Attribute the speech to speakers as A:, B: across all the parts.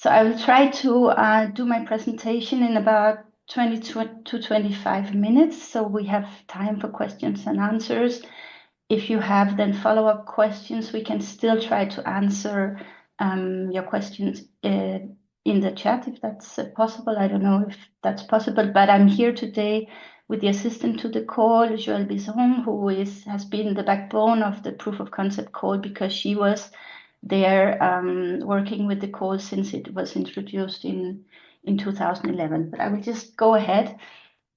A: So I will try to do my presentation in about 20 to 25 minutes, so we have time for questions and answers. If you have then follow-up questions, we can still try to answer your questions in the chat if that's possible. I don't know if that's possible, but I'm here today with the assistant to the call, Joëlle Bison, who has been the backbone of the proof of concept call, because she was there working with the call since it was introduced in 2011. But I will just go ahead.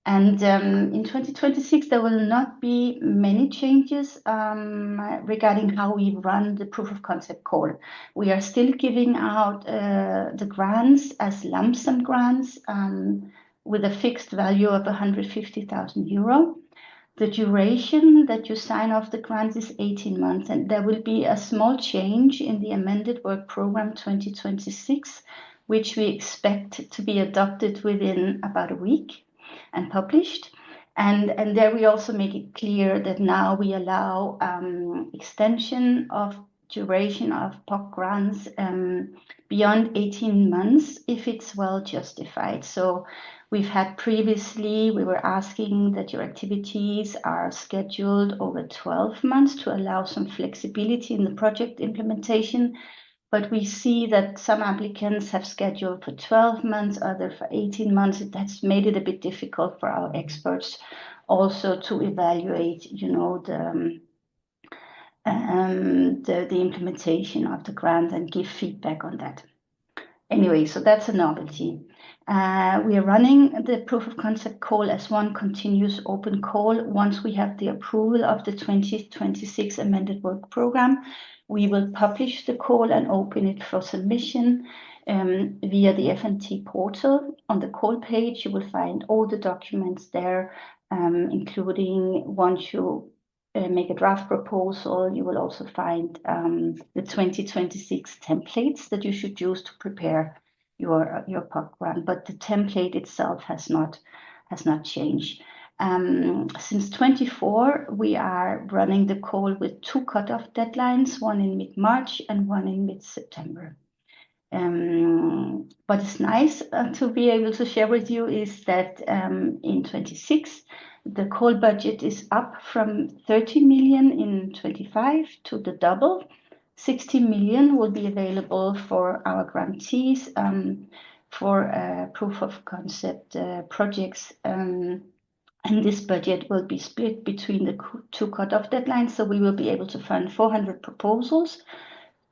A: And in 2026, there will not be many changes regarding how we run the proof of concept call. We are still giving out the grants as lump sum grants with a fixed value of 150,000 euro. The duration that you sign off the grant is 18 months, and there will be a small change in the amended work program 2026, which we expect to be adopted within about a week and published. And there we also make it clear that now we allow extension of duration of POC grants beyond 18 months if it's well justified. So we've had previously, we were asking that your activities are scheduled over 12 months to allow some flexibility in the project implementation. But we see that some applicants have scheduled for 12 months, others for 18 months. It has made it a bit difficult for our experts also to evaluate, the implementation of the grant and give feedback on that. Anyway, so that's a novelty. We are running the proof of concept call as one continuous open call. Once we have the approval of the 2026 amended work program, we will publish the call and open it for submission via the FNT portal. On the call page, you will find all the documents there, including once you make a draft proposal, you will also find the 2026 templates that you should use to prepare your POC grant, but the template itself has not changed. Since 24, we are running the call with 2 cutoff deadlines, one in mid-March and one in mid-September. What is nice to be able to share with you is that in 26, the call budget is up from 30 million in 25 to the double. 60 million will be available for our grantees for proof of concept projects. And this budget will be split between the 2 cutoff deadlines. So we will be able to fund 400 proposals,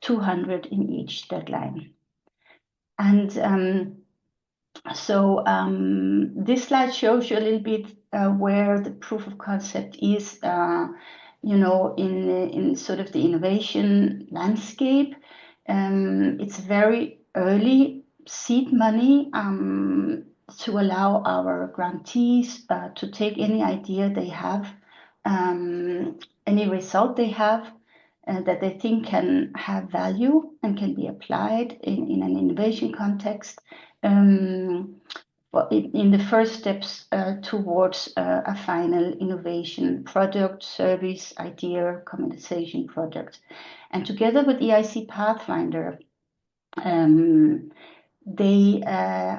A: 200 in each deadline. And this slide shows you a little bit where the proof of concept is, in sort of the innovation landscape. It's very early seed money to allow our grantees to take any idea they have, any result they have that they think can have value and can be applied in an innovation context in the first steps towards a final innovation product, service, idea, commercialization project. And together with EIC Pathfinder,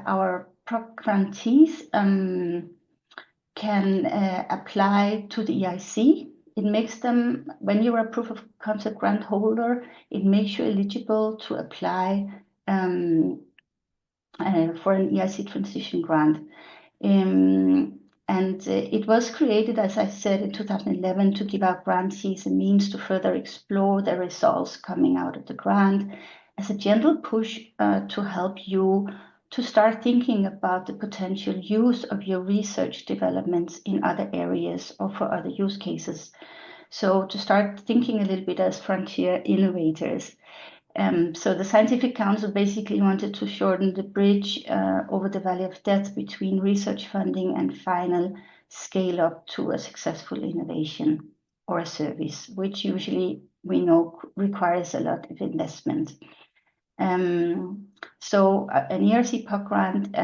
A: our grantees can apply to the EIC. It makes them, when you're a proof of concept grant holder, it makes you eligible to apply for an EIC transition grant. It was created, as I said, in 2011 to give our grantees a means to further explore the results coming out of the grant as a gentle push to help you to start thinking about the potential use of your research developments in other areas or for other use cases. So to start thinking a little bit as frontier innovators. So the Scientific Council basically wanted to shorten the bridge over the valley of death between research funding and final scale up to a successful innovation or a service, which usually we know requires a lot of investment. So an ERC POC grant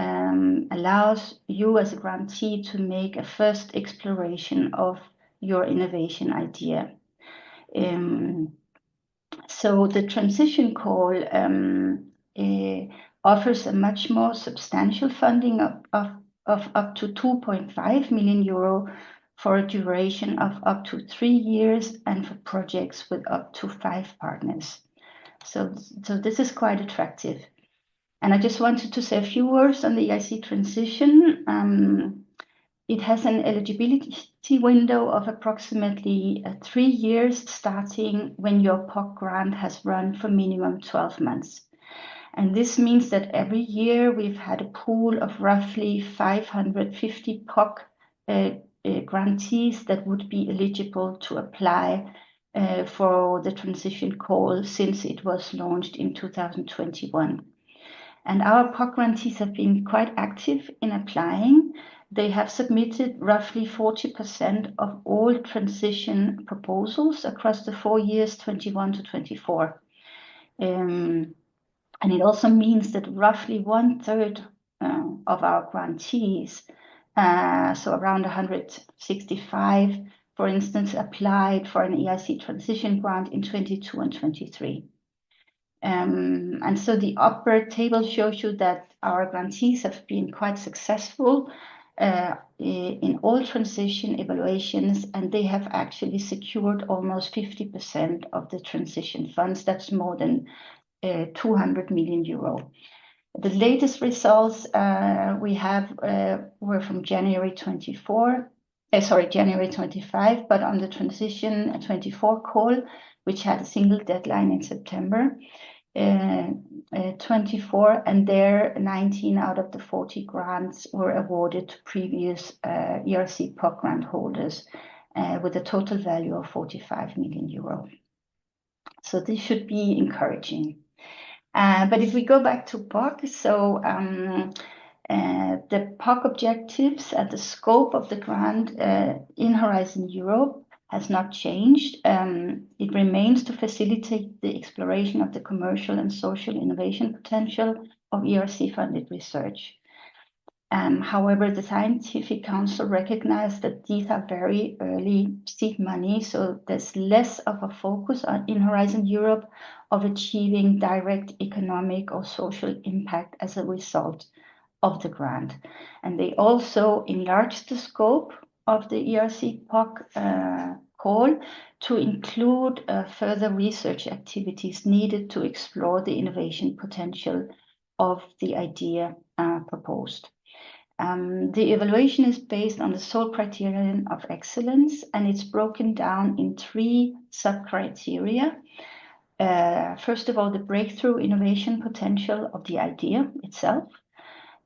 A: allows you as a grantee to make a first exploration of your innovation idea. So the transition call offers a much more substantial funding of up to 2.5 million euro for a duration of up to 3 years and for projects with up to 5 partners. So this is quite attractive. And I just wanted to say a few words on the ERC transition. It has an eligibility window of approximately 3 years, starting when your POC grant has run for minimum 12 months. And this means that every year we've had a pool of roughly 550 POC grantees that would be eligible to apply for the transition call since it was launched in 2021. And our POC grantees have been quite active in applying. They have submitted roughly 40% of all transition proposals across the 4 years, 21 to 24. And it also means that roughly 1/3 of our grantees, so around 165, for instance, applied for an ERC transition grant in 22 and 23. And so the upper table shows you that our grantees have been quite successful in all transition evaluations, and they have actually secured almost 50% of the transition funds. That's more than 200 million euro. The latest results we have were from January 25, but on the transition 24 call, which had a single deadline in September 24, and there 19 out of the 40 grants were awarded to previous ERC POC grant holders with a total value of 45 million euro. So this should be encouraging. But if we go back to POC, so the POC objectives and the scope of the grant in Horizon Europe has not changed. It remains to facilitate the exploration of the commercial and social innovation potential of ERC-funded research. However, the Scientific Council recognized that these are very early seed money, so there's less of a focus in Horizon Europe of achieving direct economic or social impact as a result of the grant. And they also enlarged the scope of the ERC POC call to include further research activities needed to explore the innovation potential of the idea proposed. The evaluation is based on the sole criterion of excellence, and it's broken down in 3 sub-criteria. First of all, the breakthrough innovation potential of the idea itself,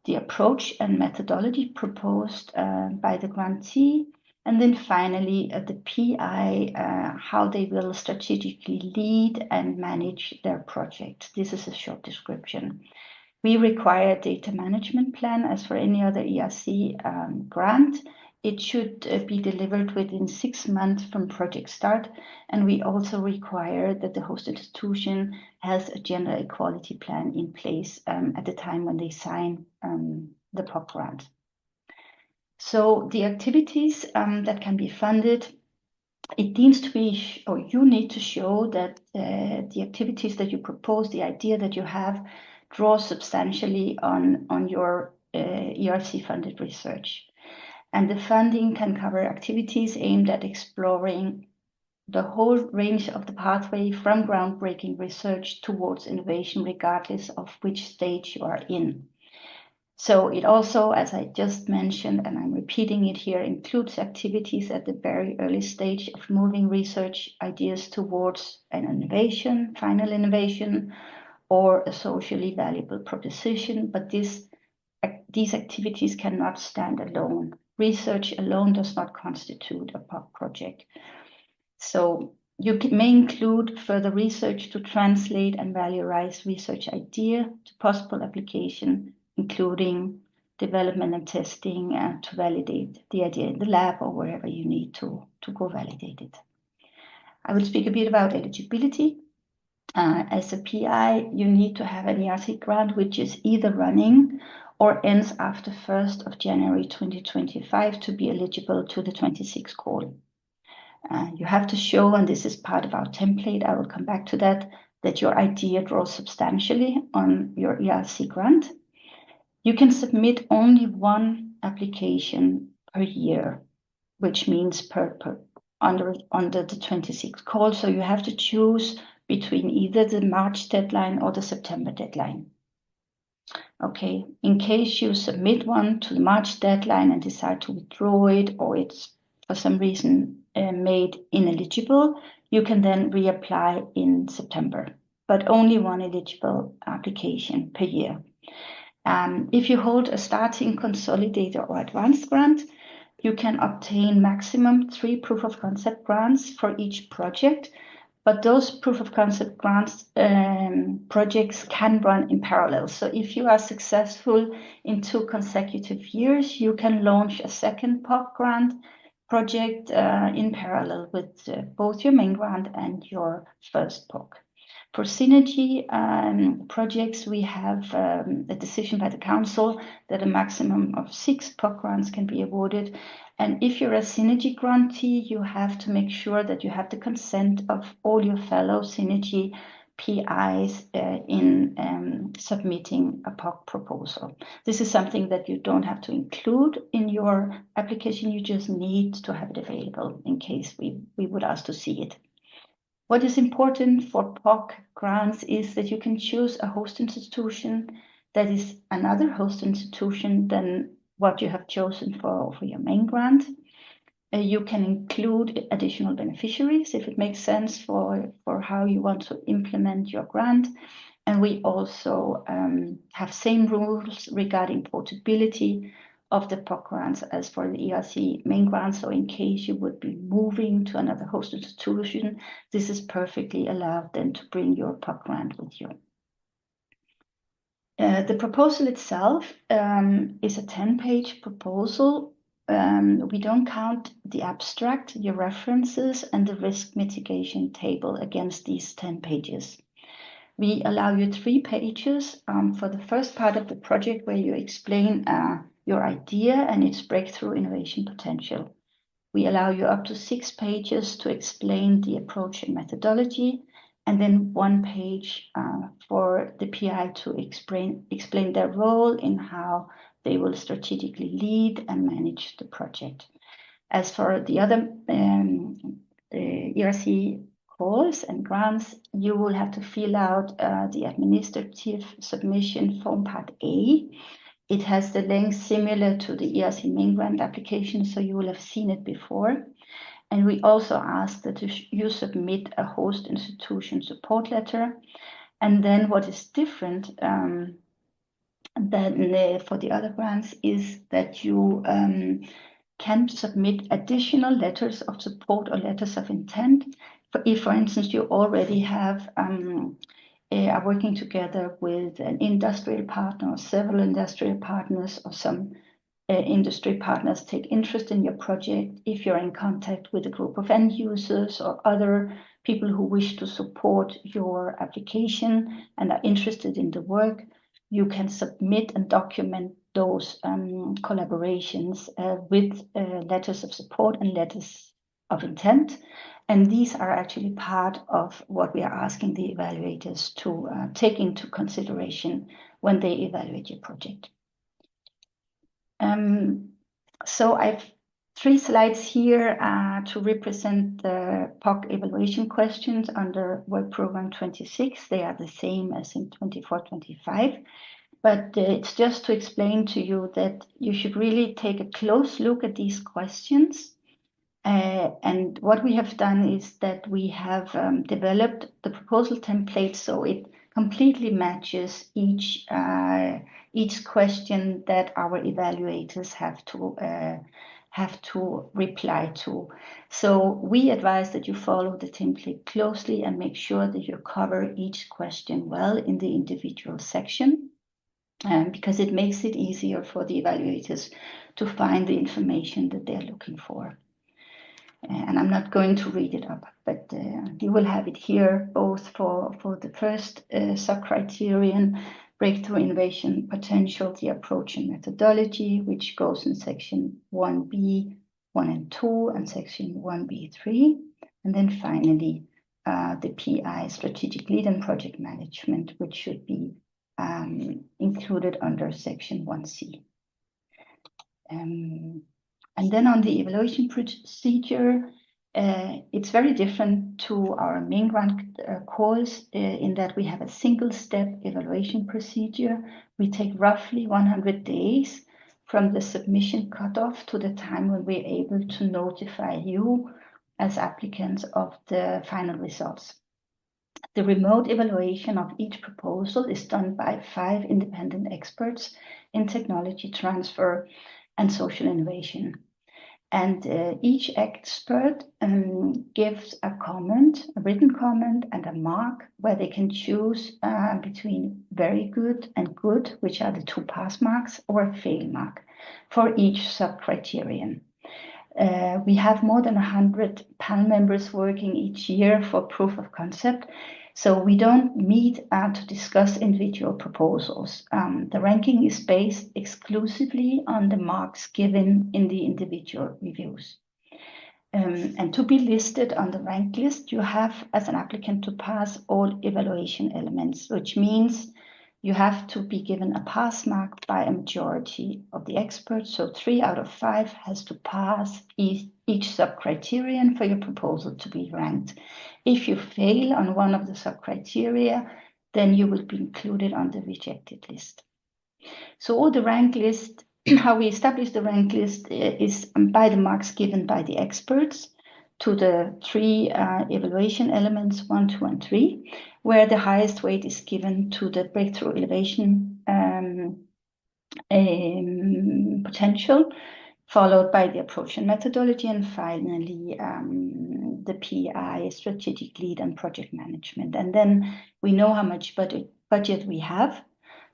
A: the approach and methodology proposed by the grantee, and then finally the PI, how they will strategically lead and manage their project. This is a short description. We require a data management plan as for any other ERC grant. It should be delivered within 6 months from project start, and we also require that the host institution has a gender equality plan in place at the time when they sign the POC grant. So the activities that can be funded, it needs to be, or you need to show that the activities that you propose, the idea that you have, draw substantially on your ERC-funded research. And the funding can cover activities aimed at exploring the whole range of the pathway from groundbreaking research towards innovation, regardless of which stage you are in. So it also, as I just mentioned, and I'm repeating it here, includes activities at the very early stage of moving research ideas towards an innovation, final innovation, or a socially valuable proposition, but these activities cannot stand alone. Research alone does not constitute a POC project. So you may include further research to translate and valorize research idea to possible application, including development and testing to validate the idea in the lab or wherever you need to go validate it. I will speak a bit about eligibility. As a PI, you need to have an ERC grant which is either running or ends after 1st of January 2025 to be eligible to the 26 call. You have to show, and this is part of our template, I will come back to that, that your idea draws substantially on your ERC grant. You can submit only one application per year, which means under the 26th call. So you have to choose between either the March deadline or the September deadline. Okay, in case you submit one to the March deadline and decide to withdraw it, or it's for some reason made ineligible, you can then reapply in September, but only one eligible application per year. If you hold a starting, consolidator, or advanced grant, you can obtain maximum 3 proof of concept grants for each project, but those proof of concept grants projects can run in parallel. So if you are successful in 2 consecutive years, you can launch a second POC grant project in parallel with both your main grant and your first POC. For synergy projects, we have a decision by the council that a maximum of 6 POC grants can be awarded. And if you're a synergy grantee, you have to make sure that you have the consent of all your fellow synergy PIs in submitting a POC proposal. This is something that you don't have to include in your application. You just need to have it available in case we would ask to see it. What is important for POC grants is that you can choose a host institution that is another host institution than what you have chosen for your main grant. You can include additional beneficiaries if it makes sense for how you want to implement your grant. And we also have same rules regarding portability of the POC grants as for the ERC main grant. So in case you would be moving to another host institution, this is perfectly allowed then to bring your POC grant with you. The proposal itself is a 10-page proposal. We don't count the abstract, your references, and the risk mitigation table against these 10 pages. We allow you 3 pages for the first part of the project where you explain your idea and its breakthrough innovation potential. We allow you up to 6 pages to explain the approach and methodology, and then 1 page for the PI to explain their role in how they will strategically lead and manage the project. As for the other ERC calls and grants, you will have to fill out the administrative submission form part A. It has the length similar to the ERC main grant application, so you will have seen it before. And we also ask that you submit a host institution support letter. And then what is different than for the other grants is that you can submit additional letters of support or letters of intent. If, for instance, you already have are working together with an industrial partner or several industrial partners, or some industry partners take interest in your project, if you're in contact with a group of end users or other people who wish to support your application and are interested in the work, you can submit and document those collaborations with letters of support and letters of intent. And these are actually part of what we are asking the evaluators to take into consideration when they evaluate your project. So I've 3 slides here to represent the POC evaluation questions under Work Program 26. They are the same as in 24-25. But it's just to explain to you that you should really take a close look at these questions. And what we have done is that we have developed the proposal template so it completely matches each question that our evaluators have to reply to. So we advise that you follow the template closely and make sure that you cover each question well in the individual section, because it makes it easier for the evaluators to find the information that they're looking for. And I'm not going to read it up, but you will have it here both for the first sub-criterion, breakthrough innovation potential, the approach and methodology, which goes in section 1B, 1 and 2, and section 1B3. And then finally, the PI, strategic lead and project management, which should be included under section 1C. And then on the evaluation procedure, it's very different to our main grant course in that we have a single-step evaluation procedure. We take roughly 100 days from the submission cutoff to the time when we're able to notify you as applicants of the final results. The remote evaluation of each proposal is done by 5 independent experts in technology transfer and social innovation. And each expert gives a comment, a written comment, and a mark where they can choose between very good and good, which are the 2 pass marks, or a fail mark for each sub-criterion. We have more than 100 panel members working each year for proof of concept. So we don't meet to discuss individual proposals. The ranking is based exclusively on the marks given in the individual reviews. And to be listed on the rank list, you have, as an applicant, to pass all evaluation elements, which means you have to be given a pass mark by a majority of the experts. So 3 out of 5 has to pass each sub-criterion for your proposal to be ranked. If you fail on one of the sub-criteria, then you will be included on the rejected list. So all the rank list, how we establish the rank list is by the marks given by the experts to the 3 evaluation elements, 1, 2, and 3, where the highest weight is given to the breakthrough innovation potential, followed by the approach and methodology, and finally the PI, strategic lead and project management. And then we know how much budget we have.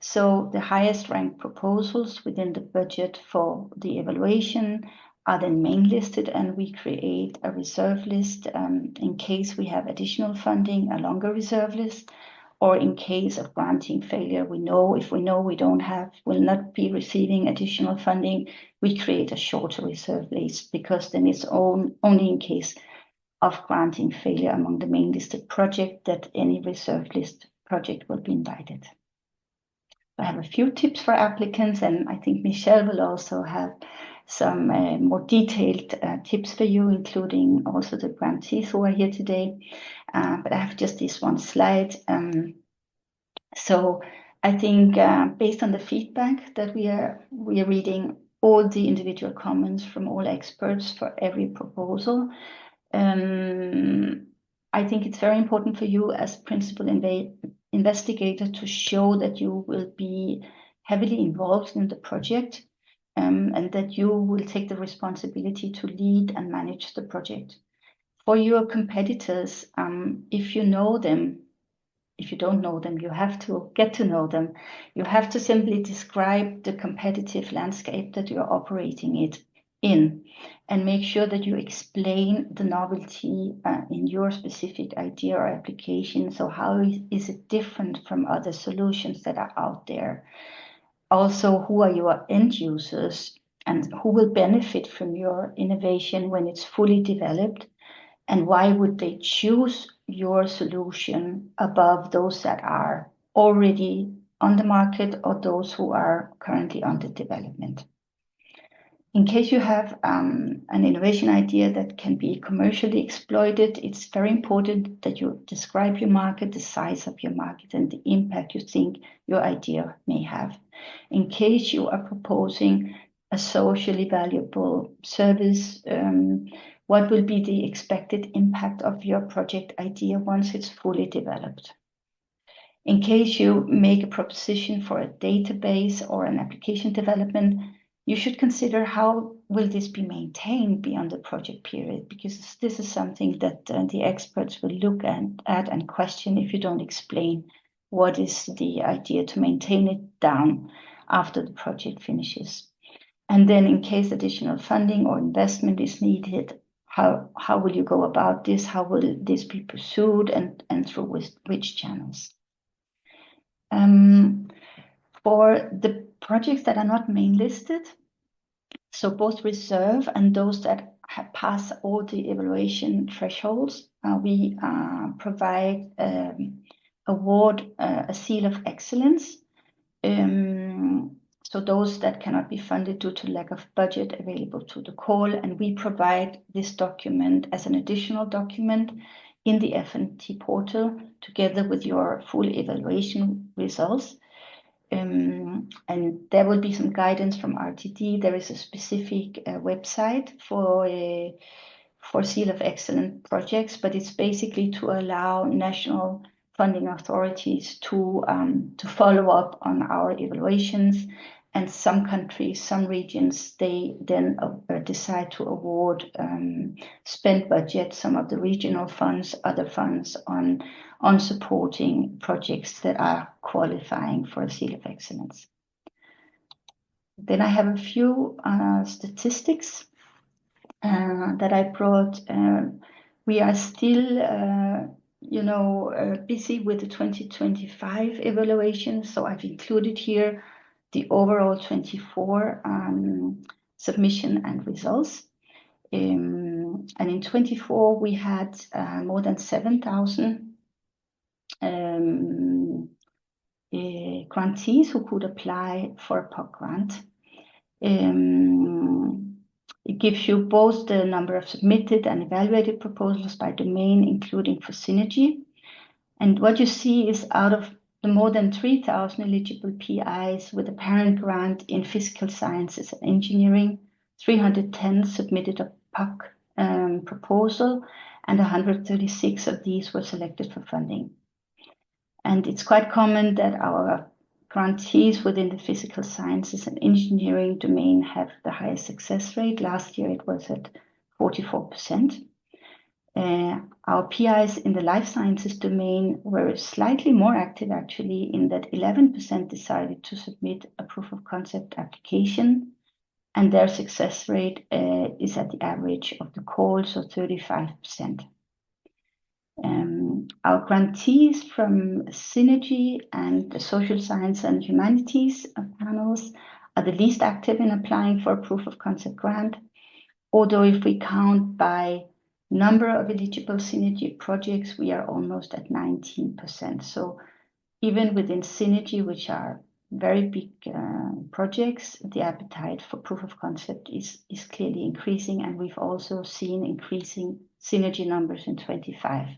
A: So the highest ranked proposals within the budget for the evaluation are then main listed, and we create a reserve list in case we have additional funding, a longer reserve list, or in case of granting failure, if we know we will not be receiving additional funding, we create a shorter reserve list, because then it's only in case of granting failure among the main listed project that any reserve list project will be invited. I have a few tips for applicants, and I think Michelle will also have some more detailed tips for you, including also the grantees who are here today. But I have just this one slide. So I think based on the feedback that we are reading all the individual comments from all experts for every proposal, I think it's very important for you as principal investigator to show that you will be heavily involved in the project, and that you will take the responsibility to lead and manage the project. For your competitors, if you know them, if you don't know them, you have to get to know them. You have to simply describe the competitive landscape that you're operating it in, and make sure that you explain the novelty in your specific idea or application. So how is it different from other solutions that are out there? Also, who are your end users, and who will benefit from your innovation when it's fully developed? And why would they choose your solution above those that are already on the market or those who are currently under development? In case you have an innovation idea that can be commercially exploited, it's very important that you describe your market, the size of your market, and the impact you think your idea may have. In case you are proposing a socially valuable service, what will be the expected impact of your project idea once it's fully developed? In case you make a proposition for a database or an application development, you should consider how will this be maintained beyond the project period, because this is something that the experts will look at and question if you don't explain what is the idea to maintain it down after the project finishes. And then in case additional funding or investment is needed, how will you go about this? How will this be pursued, and through which channels? For the projects that are not main listed, so both reserve and those that pass all the evaluation thresholds, we provide award a seal of excellence. So those that cannot be funded due to lack of budget available to the call, and we provide this document as an additional document in the F&T portal together with your full evaluation results. And there will be some guidance from RTD. There is a specific website for Seal of Excellence projects, but it's basically to allow national funding authorities to follow up on our evaluations. And some countries, some regions, they then decide to award spend budget, some of the regional funds, other funds on supporting projects that are qualifying for a Seal of Excellence. Then I have a few statistics that I brought. We are still busy with the 2025 evaluation, so I've included here the overall 24 submission and results. And in 24, we had more than 7,000 grantees who could apply for a POC grant. It gives you both the number of submitted and evaluated proposals by domain, including for synergy. And what you see is out of the more than 3,000 eligible PIs with a parent grant in physical sciences and engineering, 310 submitted a POC proposal, and 136 of these were selected for funding. And it's quite common that our grantees within the physical sciences and engineering domain have the highest success rate. Last year it was at 44%. Our PIs in the life sciences domain were slightly more active, actually, in that 11% decided to submit a proof of concept application, and their success rate is at the average of the call, so 35%. Our grantees from Synergy and the social science and humanities panels are the least active in applying for a proof of concept grant, although if we count by number of eligible Synergy projects, we are almost at 19%. So even within Synergy, which are very big projects, the appetite for proof of concept is clearly increasing, and we've also seen increasing Synergy numbers in 25.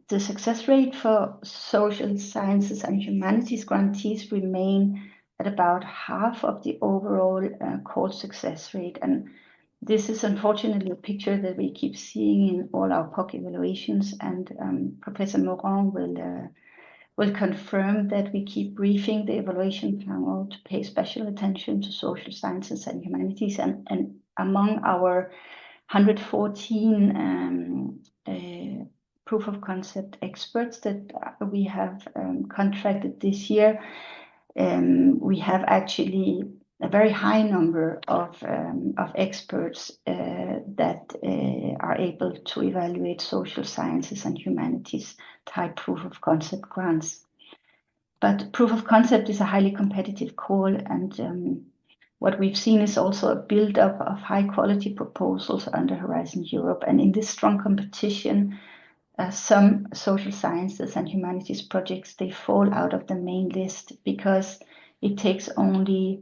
A: The success rate for social sciences and humanities grantees remain at about half of the overall call success rate, and this is unfortunately a picture that we keep seeing in all our POC evaluations, and Professor Moran will confirm that we keep briefing the evaluation panel to pay special attention to social sciences and humanities, and among our 114 proof of concept experts that we have contracted this year, we have actually a very high number of experts that are able to evaluate social sciences and humanities type proof of concept grants. But proof of concept is a highly competitive call, and what we've seen is also a build-up of high-quality proposals under Horizon Europe. And in this strong competition, some social sciences and humanities projects, they fall out of the main list because it takes only,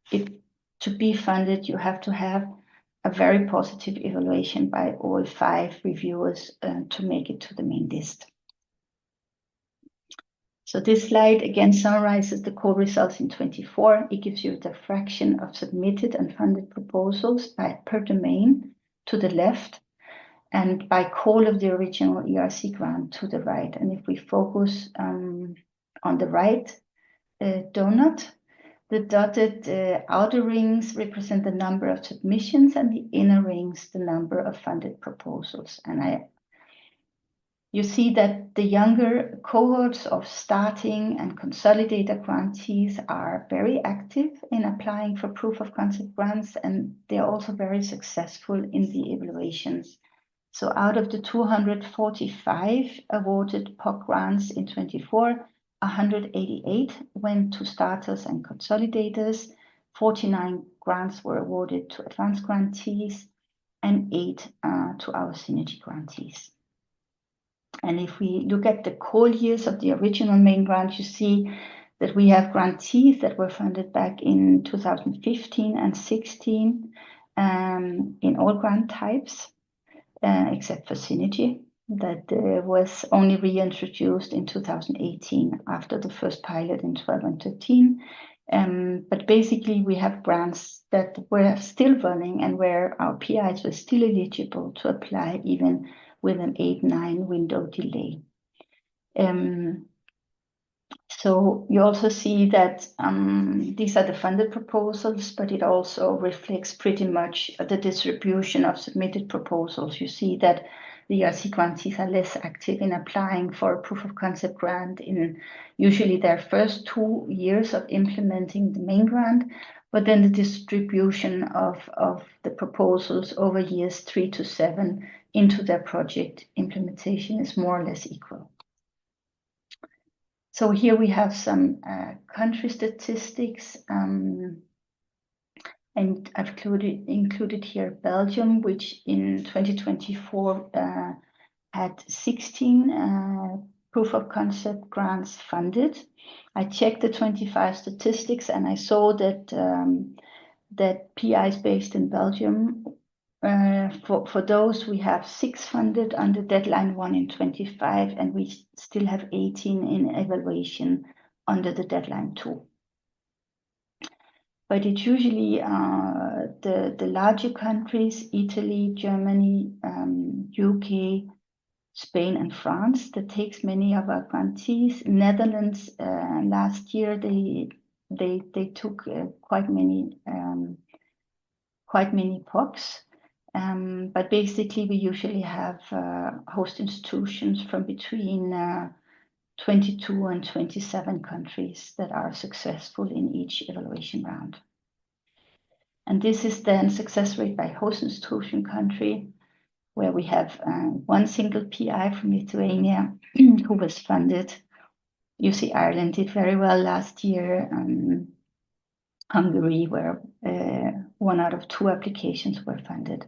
A: to be funded, you have to have a very positive evaluation by all 5 reviewers to make it to the main list. So this slide again summarizes the core results in 24. It gives you the fraction of submitted and funded proposals per domain to the left, and by call of the original ERC grant to the right. And if we focus on the right donut, the dotted outer rings represent the number of submissions, and the inner rings the number of funded proposals. And you see that the younger cohorts of starting and consolidated grantees are very active in applying for proof of concept grants, and they're also very successful in the evaluations. So out of the 245 awarded POC grants in 24, 188 went to starters and consolidators, 49 grants were awarded to advanced grantees and 8 to our synergy grantees. And if we look at the call years of the original main grant, you see that we have grantees that were funded back in 2015 and 16 in all grant types, except for synergy, that was only reintroduced in 2018 after the first pilot in 12 and 13. But basically, we have grants that were still running and where our PIs were still eligible to apply even with an 8-9 window delay. So you also see that these are the funded proposals, but it also reflects pretty much the distribution of submitted proposals. You see that the ERC grantees are less active in applying for a proof of concept grant in usually their first 2 years of implementing the main grant, but then the distribution of the proposals over years 3 to 7 into their project implementation is more or less equal. So here we have some country statistics, and I've included here Belgium, which in 2024 had 16 proof of concept grants funded. I checked the 25 statistics and I saw that that PIs based in Belgium, for those we have 6 funded under deadline 1 in 25, and we still have 18 in evaluation under the deadline 2. But it's usually the larger countries, Italy, Germany, UK, Spain and France, that takes many of our grantees. Netherlands, last year they took quite many POCs. But basically, we usually have host institutions from between 22 and 27 countries that are successful in each evaluation round. And this is then success rate by host institution country, where we have 1 single PI from Lithuania who was funded. You see Ireland did very well last year. Hungary, where 1 out of 2 applications were funded.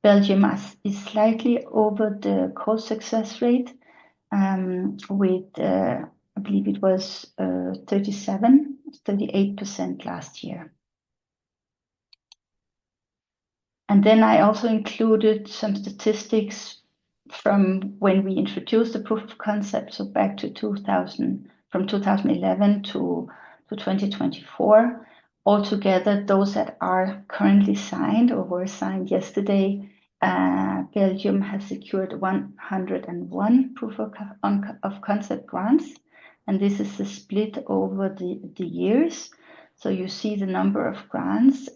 A: Belgium is slightly over the call success rate with, I believe it was 38% last year. And then I also included some statistics from when we introduced the proof of concept, so back to from 2011 to 2024. Altogether, those that are currently signed or were signed yesterday, Belgium has secured 101 proof of concept grants, and this is the split over the years. So you see the number of grants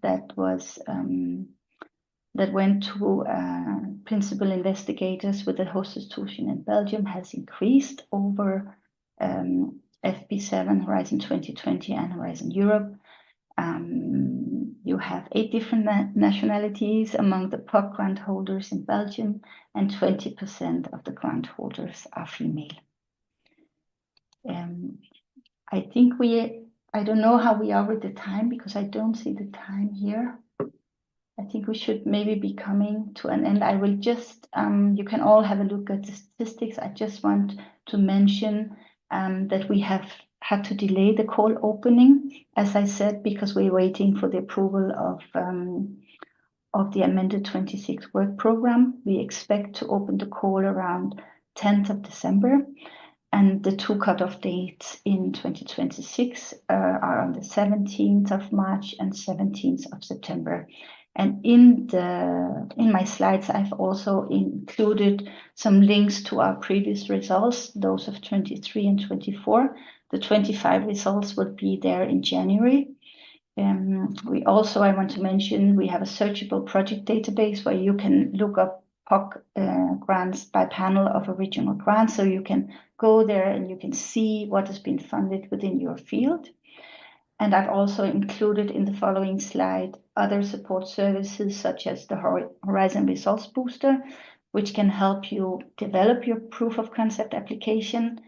A: that went to principal investigators with the host institution in Belgium has increased over FP7, Horizon 2020 and Horizon Europe. You have 8 different nationalities among the POC grant holders in Belgium, and 20% of the grant holders are female. I think I don't know how we are with the time, because I don't see the time here. I think we should maybe be coming to an end. I will just, you can all have a look at the statistics. I just want to mention that we have had to delay the call opening, as I said, because we're waiting for the approval of the amended 26 work program. We expect to open the call around 10th of December, and the 2 cutoff dates in 2026 are on the 17th of March and 17th of September. And in my slides, I've also included some links to our previous results, those of 23 and 24. The 25 results will be there in January. I want to mention, we have a searchable project database where you can look up POC grants by panel of original grants. So you can go there and you can see what has been funded within your field. And I've also included in the following slide other support services, such as the Horizon Results Booster, which can help you develop your proof of concept application.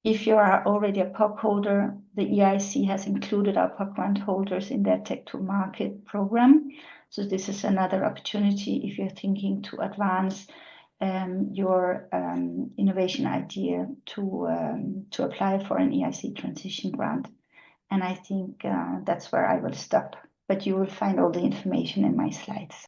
A: If you are already a POC holder, the ERC has included our POC grant holders in their Tech to Market program. So this is another opportunity if you're thinking to advance your innovation idea to apply for an ERC transition grant. And I think that's where I will stop. But you will find all the information in my slides.